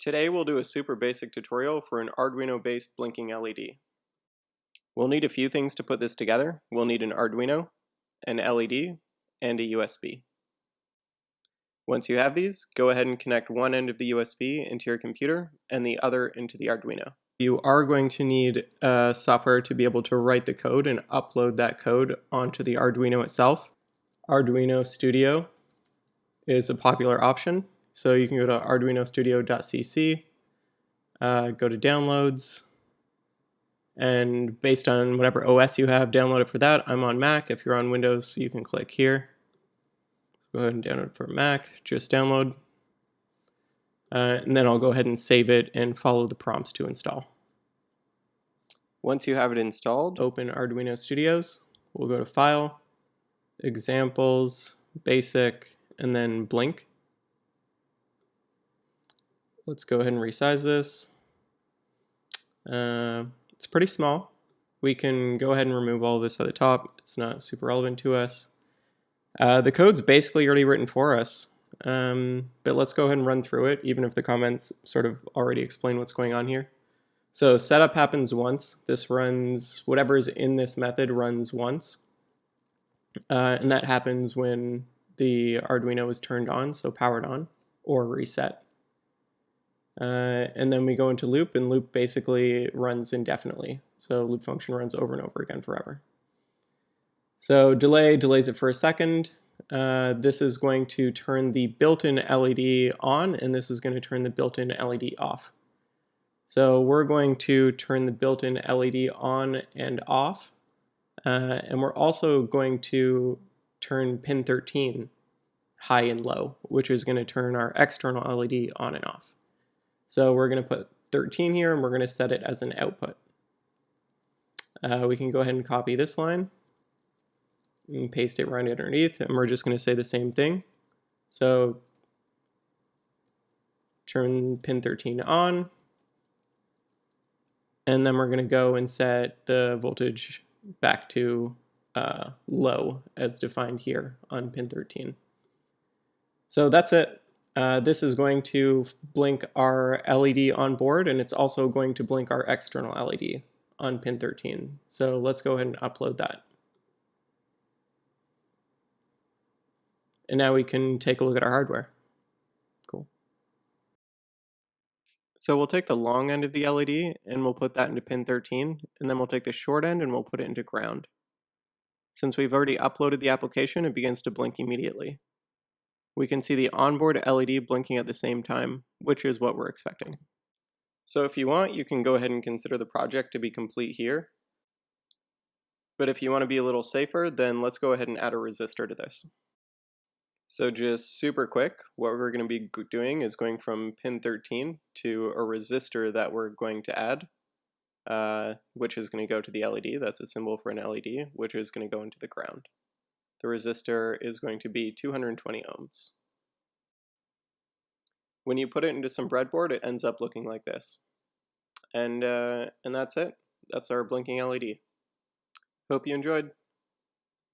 Today we'll do a super basic tutorial for an Arduino-based blinking LED. We'll need a few things to put this together. We'll need an Arduino, an LED, and a USB. Once you have these, go ahead and connect one end of the USB into your computer and the other into the Arduino. You are going to need software to be able to write the code and upload that code onto the Arduino itself. Arduino Studio is a popular option, so you can go to arduinostudio.cc, go to downloads, and based on whatever OS you have, download it for that. I'm on Mac. If you're on Windows, you can click here. Go ahead and download it for Mac, just download. And then I'll go ahead and save it and follow the prompts to install. Once you have it installed, open Arduino Studios. We'll go to File, Examples, Basic, and then Blink. Let's go ahead and resize this. It's pretty small. We can go ahead and remove all of this at the top. It's not super relevant to us. The code's basically already written for us, but let's go ahead and run through it, even if the comments sort of already explain what's going on here. So setup happens once. This runs, whatever's in this method runs once. And that happens when the Arduino is turned on, so powered on, or reset. And then we go into loop, and loop basically runs indefinitely. So loop function runs over and over again forever. So delays it for a second. This is going to turn the built-in LED on, and this is going to turn the built-in LED off. So we're going to turn the built-in LED on and off, and we're also going to turn pin 13 high and low, which is going to turn our external LED on and off. So we're going to put 13 here, and we're going to set it as an output. We can go ahead and copy this line and paste it right underneath, and we're just going to say the same thing. So turn pin 13 on, and then we're going to go and set the voltage back to low as defined here on pin 13. So that's it. This is going to blink our LED on board, and it's also going to blink our external LED on pin 13. So let's go ahead and upload that. And now we can take a look at our hardware. Cool. So we'll take the long end of the LED and we'll put that into pin 13, and then we'll take the short end and we'll put it into ground. Since we've already uploaded the application, it begins to blink immediately. We can see the onboard LED blinking at the same time, which is what we're expecting. So if you want, you can go ahead and consider the project to be complete here. But if you want to be a little safer, then let's go ahead and add a resistor to this. So just super quick, what we're going to be doing is going from pin 13 to a resistor that we're going to add, which is going to go to the LED. That's a symbol for an LED, which is going to go into the ground. The resistor is going to be 220 ohms. When you put it into some breadboard, it ends up looking like this. And that's it. That's our blinking LED. Hope you enjoyed.